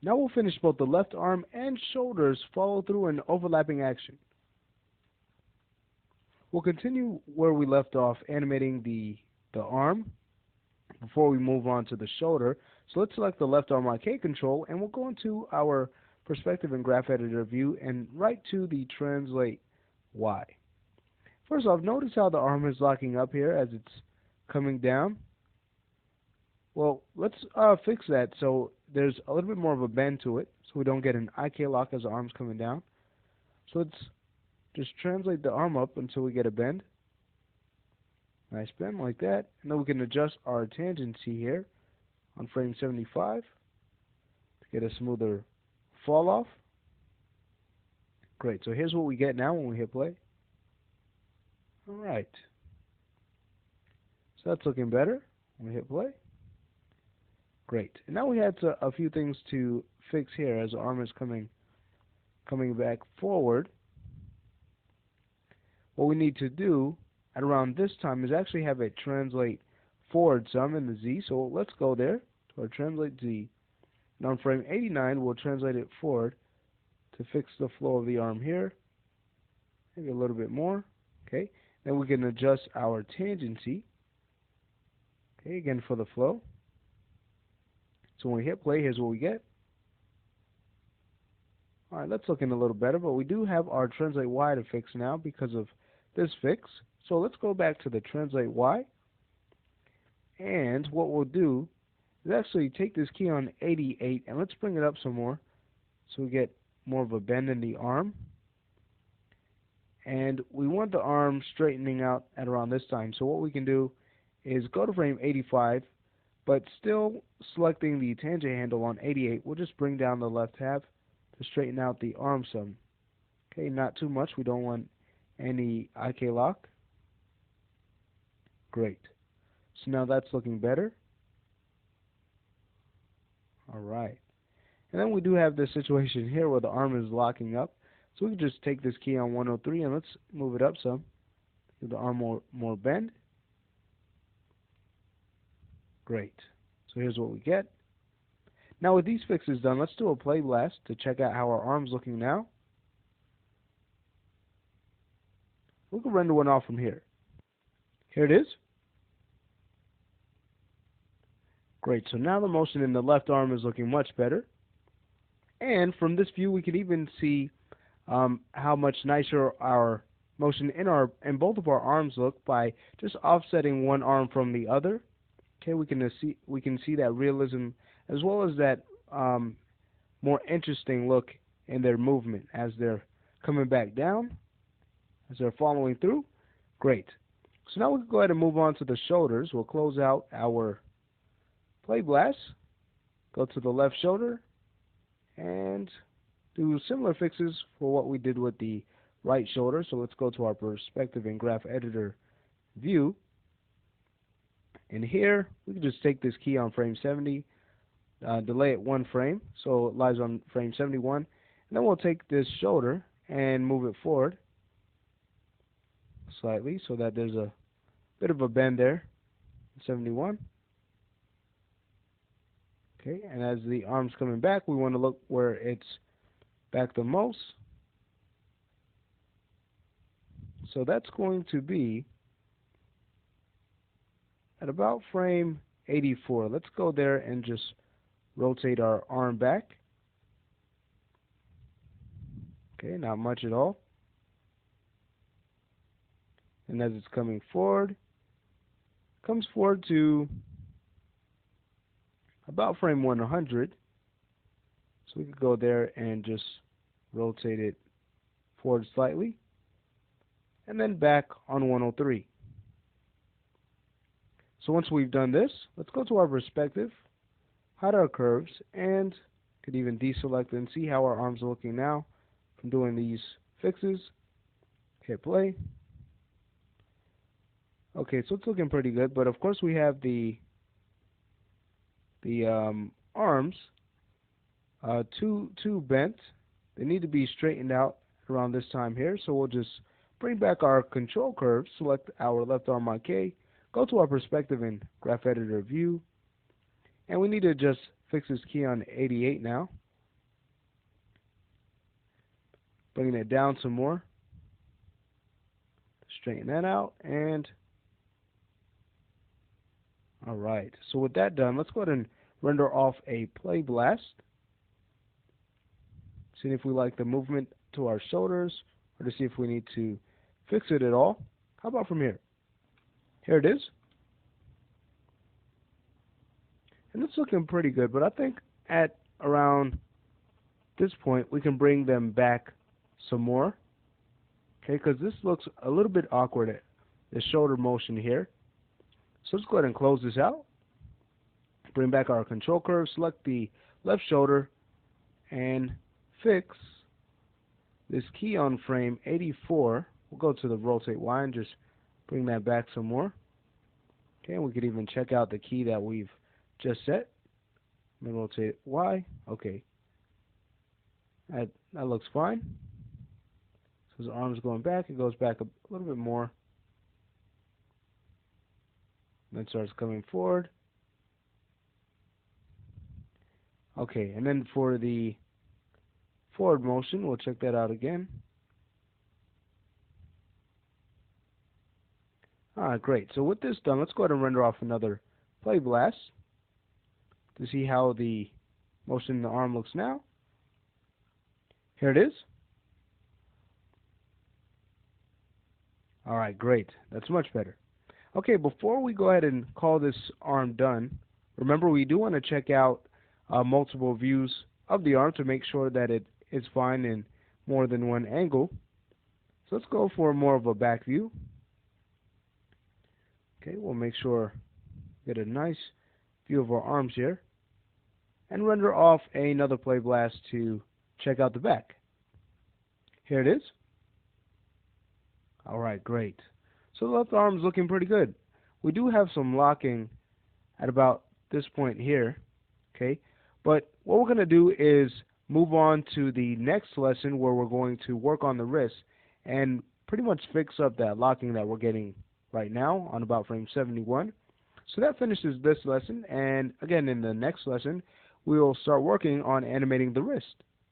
Now we'll finish both the left arm and shoulders follow through in overlapping action. We'll continue where we left off, animating the arm before we move on to the shoulder. So let's select the left arm arcade control, and we'll go into our perspective and graph editor view and right to the translate Y. First off, notice how the arm is locking up here as it's coming down. Well, let's fix that so there's a little bit more of a bend to it, so we don't get an IK lock as the arm's coming down. So let's just translate the arm up until we get a bend. Nice bend like that. And then we can adjust our tangency here on frame 75 to get a smoother fall off. Great. So here's what we get now when we hit play. Alright. So that's looking better when we hit play. Great. And now we had a few things to fix here as the arm is coming back forward. What we need to do at around this time is actually have it translate forward some in the Z. So let's go there to our translate Z. Now on frame 89, we'll translate it forward to fix the flow of the arm here. Maybe a little bit more. Okay. Then we can adjust our tangency. Okay, again for the flow. So when we hit play, here's what we get. Alright, that's looking a little better, but we do have our translate Y to fix now because of this fix. So let's go back to the translate Y. And what we'll do is actually take this key on 88 and let's bring it up some more so we get more of a bend in the arm. And we want the arm straightening out at around this time. So what we can do is go to frame 85, but still selecting the tangent handle on 88, we'll just bring down the left half to straighten out the arm some. Okay, not too much. We don't want any IK lock. Great. So now that's looking better. Alright. And then we do have this situation here where the arm is locking up. So we can just take this key on 103 and let's move it up some. Give the arm more bend. Great. So here's what we get. Now with these fixes done, let's do a play blast to check out how our arm's looking now. We can render one off from here. Here it is. Great. So now the motion in the left arm is looking much better. And from this view, we can even see how much nicer our motion in both of our arms look by just offsetting one arm from the other. Okay, we can see that realism as well as that more interesting look in their movement as they're coming back down, as they're following through. Great. So now we can go ahead and move on to the shoulders. We'll close out our play blast, go to the left shoulder, and do similar fixes for what we did with the right shoulder. So let's go to our perspective and graph editor view. And here, we can just take this key on frame 70, delay it one frame, so it lies on frame 71. And then we'll take this shoulder and move it forward slightly so that there's a bit of a bend there, 71. Okay, and as the arm's coming back, we want to look where it's back the most. So that's going to be at about frame 84. Let's go there and just rotate our arm back. Okay, not much at all. And as it's coming forward, comes forward to about frame 100. So we could go there and just rotate it forward slightly. And then back on 103. So once we've done this, let's go to our perspective, hide our curves, and could even deselect and see how our arms are looking now from doing these fixes. Hit play. Okay, so it's looking pretty good, but of course we have the arms too bent. They need to be straightened out around this time here. So we'll just bring back our control curve, select our left arm IK, go to our perspective and graph editor view, and we need to just fix this key on 88 now. Bringing it down some more. Straighten that out, and all right. So with that done, let's go ahead and render off a play blast. Seeing if we like the movement to our shoulders, or to see if we need to fix it at all. How about from here? Here it is. And it's looking pretty good, but I think at around this point we can bring them back some more. Okay, because this looks a little bit awkward, the shoulder motion here. So let's go ahead and close this out. Bring back our control curve, select the left shoulder, and fix this key on frame 84. We'll go to the rotate Y and just bring that back some more. Okay, and we could even check out the key that we've just set. Then rotate Y. Okay, that looks fine. So his arm's going back. It goes back a little bit more. Then starts coming forward. Okay, and then for the forward motion, we'll check that out again. Alright, great. So with this done, let's go ahead and render off another play blast to see how the motion in the arm looks now. Here it is. Alright, great. That's much better. Okay, before we go ahead and call this arm done, remember we do want to check out multiple views of the arm to make sure that it is fine in more than one angle. So let's go for more of a back view. Okay, we'll make sure we get a nice view of our arms here, and render off another play blast to check out the back. Here it is. Alright, great. So the left arm is looking pretty good. We do have some locking at about this point here, okay? But what we're going to do is move on to the next lesson where we're going to work on the wrist and pretty much fix up that locking that we're getting right now on about frame 71. So that finishes this lesson, and again in the next lesson we will start working on animating the wrist.